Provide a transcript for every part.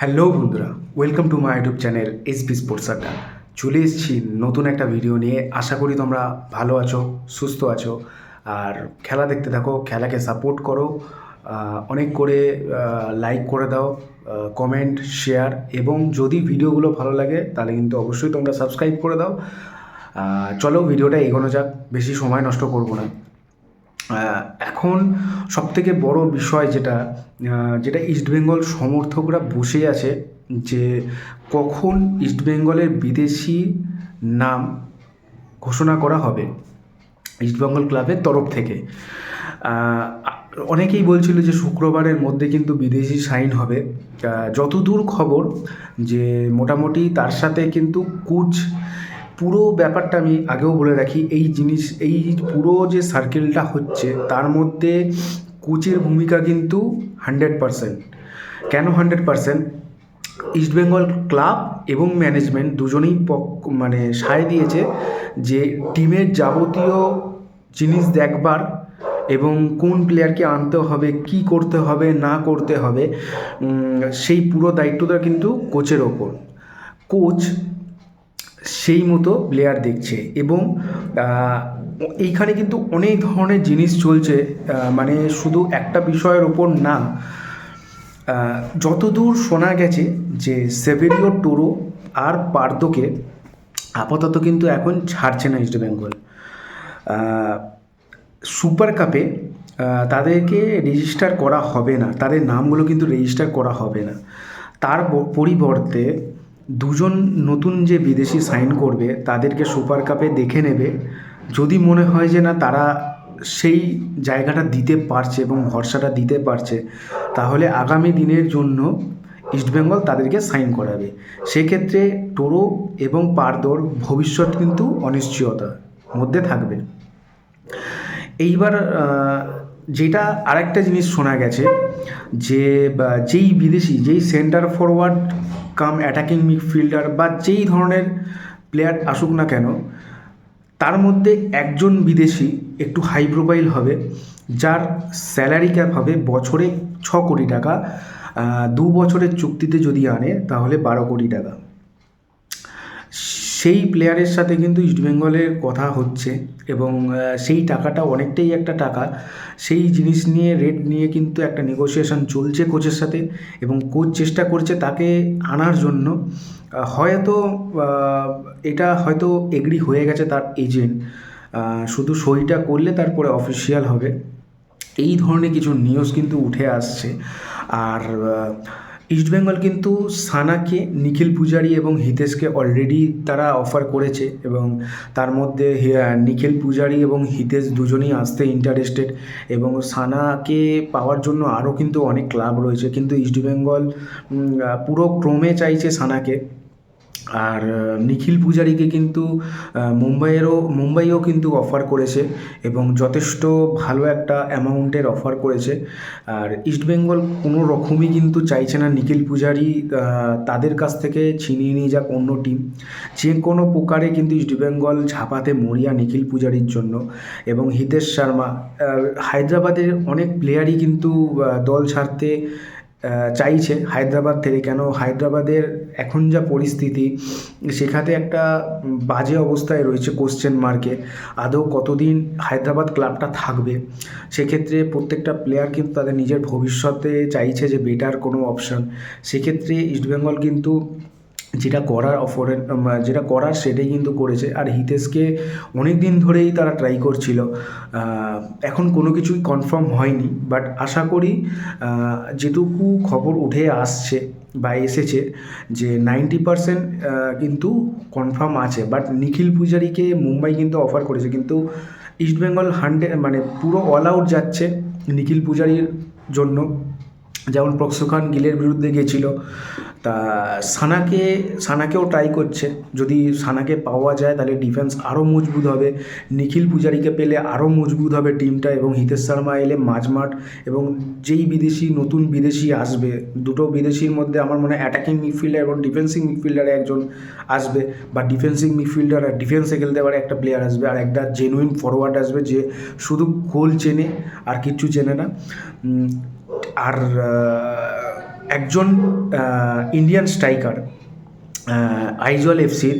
Hello বন্ধুরা, welcome to my YouTube channel SB sports আড্ডা। চলে এসেছি নতুন একটা ভিডিও নিয়ে। আশা করি তোমরা ভালো আছো, সুস্থ আছো, আর খেলা দেখতে থাকো, খেলাকে সাপোর্ট করো, অনেক করে লাইক করে দাও, কমেন্ট, শেয়ার, এবং যদি ভিডিওগুলো ভালো লাগে তাহলে কিন্তু অবশ্যই তোমরা সাবস্ক্রাইব করে দাও। চলো ভিডিওটা এগোনো যাক, বেশি সময় নষ্ট করবো না। এখন সবথেকে বড় বিষয় যেটা যেটা ইস্টবেঙ্গল সমর্থকরা বসে আছে, যে কখন ইস্টবেঙ্গলের বিদেশি নাম ঘোষণা করা হবে ইস্টবেঙ্গল ক্লাবের তরফ থেকে। অনেকেই বলছিল যে শুক্রবারের মধ্যে কিন্তু বিদেশি সাইন হবে। যতদূর খবর, যে মোটামুটি তার সাথে কিন্তু কোচ, পুরো ব্যাপারটা আমি আগেও বলে রাখি, এই পুরো যে সার্কেলটা হচ্ছে তার মধ্যে কোচের ভূমিকা কিন্তু 100%। কেন 100%? ইস্টবেঙ্গল ক্লাব এবং ম্যানেজমেন্ট দুজনেই সায় দিয়েছে যে টিমের যাবতীয় জিনিস দেখবার এবং কোন প্লেয়ারকে আনতে হবে, কি করতে হবে না করতে হবে, সেই পুরো দায়িত্বটা কিন্তু কোচের ওপর। কোচ সেই মতো প্লেয়ার দেখছে, এবং এইখানে কিন্তু অনেক ধরনের জিনিস চলছে, মানে শুধু একটা বিষয়ের ওপর না। যতদূর শোনা গেছে যে সেভেরিও টোরো আর পার্দোকে আপাতত কিন্তু এখন ছাড়ছে না ইস্টবেঙ্গল। সুপার কাপে তাদেরকে রেজিস্টার করা হবে না, তাদের নামগুলো কিন্তু রেজিস্টার করা হবে না। তার পরিবর্তে দুজন নতুন যে বিদেশি সাইন করবে তাদেরকে সুপার কাপে দেখে নেবে। যদি মনে হয় যে না, তারা সেই জায়গাটা দিতে পারছে এবং ভরসাটা দিতে পারছে, তাহলে আগামী দিনের জন্য ইস্টবেঙ্গল তাদেরকে সাইন করাবে। সেক্ষেত্রে টোরো এবং পারদোর ভবিষ্যৎ কিন্তু অনিশ্চয়তার মধ্যে থাকবে। এইবার যেটা আরেকটা জিনিস শোনা গেছে, যে যেই সেন্টার ফরওয়ার্ড কাম অ্যাটাকিং মিডফিল্ডার বা যেই ধরনের প্লেয়ার আসুক না কেন, তার মধ্যে একজন বিদেশি একটু হাই প্রোফাইল হবে, যার স্যালারি ক্যাপ হবে বছরে 6 কোটি টাকা। 2 বছরের চুক্তিতে যদি আনে তাহলে 12 কোটি টাকা। সেই প্লেয়ারের সাথে কিন্তু ইস্টবেঙ্গলের কথা হচ্ছে, এবং সেই টাকাটা অনেকটাই একটা টাকা। সেই জিনিস নিয়ে, রেট নিয়ে কিন্তু একটা নেগোসিয়েশন চলছে কোচের সাথে, এবং কোচ চেষ্টা করছে তাকে আনার জন্য। হয়তো এটা হয়তো এগ্রি হয়ে গেছে তার এজেন্ট, শুধু সইটা করলে তারপরে অফিসিয়াল হবে। এই ধরনের কিছু নিউজ কিন্তু উঠে আসছে। আর ইস্টবেঙ্গল কিন্তু সানাকে, নিখিল পূজারি এবং হিতেশকে অলরেডি তারা অফার করেছে, এবং তার মধ্যে নিখিল পূজারি এবং হিতেশ দুজনেই আসতে ইন্টারেস্টেড, এবং সানাকে পাওয়ার জন্য আরও কিন্তু অনেক ক্লাব রয়েছে, কিন্তু ইস্টবেঙ্গল পুরো ক্রমে চাইছে সানাকে। আর নিখিল পূজারিকে কিন্তু মুম্বাইও কিন্তু অফার করেছে, এবং যথেষ্ট ভালো একটা অ্যামাউন্টের অফার করেছে। আর ইস্টবেঙ্গল কোনো রকমই কিন্তু চাইছে না নিখিল পূজারি তাদের কাছ থেকে ছিনিয়ে নিয়ে যাক অন্য টিম। যে কোনো প্রকারে কিন্তু ইস্টবেঙ্গল ঝাঁপাতে মরিয়া নিখিল পূজারির জন্য। এবং হিতেশ শর্মা, হায়দ্রাবাদের অনেক প্লেয়ারই কিন্তু দল ছাড়তে চাইছে হায়দ্রাবাদ থেকে। কেন, হায়দ্রাবাদের এখন যা পরিস্থিতি, সেখানে একটা বাজে অবস্থায় রয়েছে, কোশ্চেন মার্কে আদৌ কতদিন হায়দ্রাবাদ ক্লাবটা থাকবে। সেক্ষেত্রে প্রত্যেকটা প্লেয়ার কিন্তু তাদের নিজের ভবিষ্যতে চাইছে যে বেটার কোনো অপশান। সেক্ষেত্রে ইস্টবেঙ্গল কিন্তু যেটা করার সেটাই কিন্তু করেছে। আর হিতেশকে অনেক দিন ধরেই তারা ট্রাই করছিল, এখন কোনো কিছুই কনফার্ম হয়নি, বাট আশা করি যেটুকু খবর উঠে আসছে বা এসেছে, যে 90% কিন্তু কনফার্ম আছে। বাট নিখিল পূজারিকে মুম্বাই কিন্তু অফার করেছে, কিন্তু ইস্টবেঙ্গল পুরো অল আউট যাচ্ছে নিখিল পূজারির জন্য। যেমন প্রক্সোখান গিলের বিরুদ্ধে গেছিল, তা সানাকেও ট্রাই করছে। যদি সানাকে পাওয়া যায় তাহলে ডিফেন্স আরও মজবুত হবে, নিখিল পূজারিকে পেলে আরও মজবুত হবে টিমটা, এবং হিতেশ শর্মা এলে মাঝমাঠ। এবং যেই নতুন বিদেশি আসবে, দুটো বিদেশির মধ্যে আমার মনে হয় অ্যাটাকিং মিডফিল্ডার এবং ডিফেন্সিভ মিডফিল্ডারে একজন আসবে, বা ডিফেন্সিভ মিডফিল্ডার আর ডিফেন্সে খেলতে পারে একটা প্লেয়ার আসবে, আর একটা জেনুইন ফরওয়ার্ড আসবে যে শুধু গোল চেনে আর কিচ্ছু চেনে না। আর একজন ইন্ডিয়ান স্ট্রাইকার, আইজল এফসির,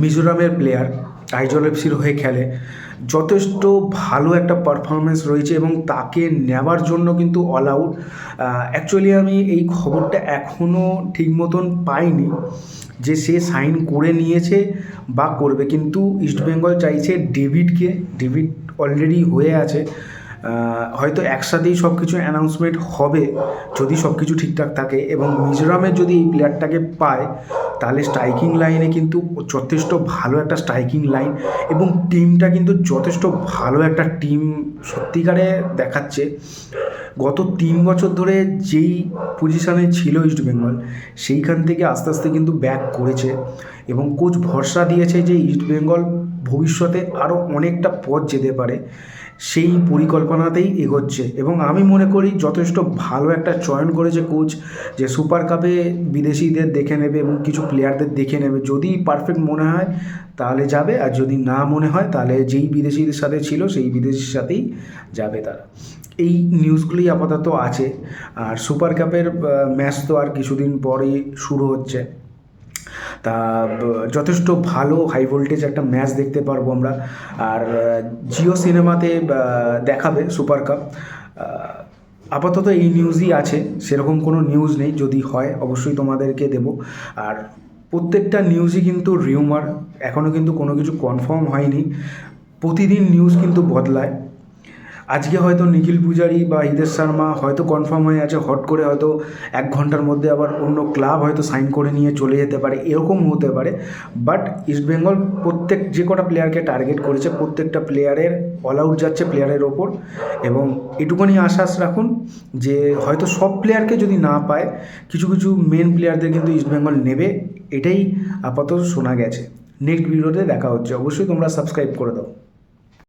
মিজোরামের প্লেয়ার, আইজল এফসির হয়ে খেলে, যথেষ্ট ভালো একটা পারফরমেন্স রয়েছে এবং তাকে নেওয়ার জন্য কিন্তু অল আউট। অ্যাকচুয়ালি আমি এই খবরটা এখনও ঠিক মতন পাইনি যে সে সাইন করে নিয়েছে বা করবে, কিন্তু ইস্টবেঙ্গল চাইছে ডেভিড অলরেডি হয়ে আছে। হয়তো একসাথেই সব কিছু অ্যানাউন্সমেন্ট হবে যদি সব কিছু ঠিকঠাক থাকে, এবং মিজোরামের যদি এই প্লেয়ারটাকে পায় তাহলে স্ট্রাইকিং লাইনে কিন্তু যথেষ্ট ভালো একটা স্ট্রাইকিং লাইন, এবং টিমটা কিন্তু যথেষ্ট ভালো একটা টিম সত্যিকারে দেখাচ্ছে। গত 3 বছর ধরে যেই পজিশানে ছিল ইস্টবেঙ্গল, সেইখান থেকে আস্তে আস্তে কিন্তু ব্যাক করেছে, এবং কোচ ভরসা দিয়েছে যে ইস্টবেঙ্গল ভবিষ্যতে আরও অনেকটা পথ যেতে পারে, সেই পরিকল্পনাতেই এগোচ্ছে। এবং আমি মনে করি যথেষ্ট ভালো একটা চয়ন করেছে কোচ, যে সুপার কাপে বিদেশিদের দেখে নেবে এবং কিছু প্লেয়ারদের দেখে নেবে, যদি পারফেক্ট মনে হয় তাহলে যাবে, আর যদি না মনে হয় তাহলে যেই বিদেশিদের সাথে ছিল সেই বিদেশির সাথেই যাবে তারা। এই নিউজগুলি আপাতত আছে। আর সুপার কাপের ম্যাচ তো আর কিছুদিন পরেই শুরু হচ্ছে, তা যথেষ্ট ভালো হাই ভোল্টেজ একটা ম্যাচ দেখতে পারবো আমরা। আর জিও সিনেমাতে দেখাবে সুপার কাপ। আপাতত এই নিউজই আছে, সেরকম কোনো নিউজ নেই, যদি হয় অবশ্যই তোমাদেরকে দেবো। আর প্রত্যেকটা নিউজই কিন্তু রিউমার, এখনও কিন্তু কোনো কিছু কনফার্ম হয়নি, প্রতিদিন নিউজ কিন্তু বদলায়। আজকে হয়তো নিখিল পূজারি বা হিতেশ শর্মা হয়তো কনফার্ম হয়ে আছে, হট করে হয়তো 1 ঘন্টার মধ্যে আবার অন্য ক্লাব হয়তো সাইন করে নিয়ে চলে যেতে পারে, এরকম হতে পারে। বাট ইস্টবেঙ্গল প্রত্যেক যে কটা প্লেয়ারকে টার্গেট করেছে, প্রত্যেকটা প্লেয়ারের অল আউট যাচ্ছে প্লেয়ারের ওপর, এবং এটুকুনি আশ্বাস রাখুন যে হয়তো সব প্লেয়ারকে যদি না পায়, কিছু কিছু মেন প্লেয়ারদের কিন্তু ইস্টবেঙ্গল নেবে, এটাই আপাতত শোনা গেছে। নেক্সট ভিডিওতে দেখা হচ্ছে, অবশ্যই তোমরা সাবস্ক্রাইব করে দাও।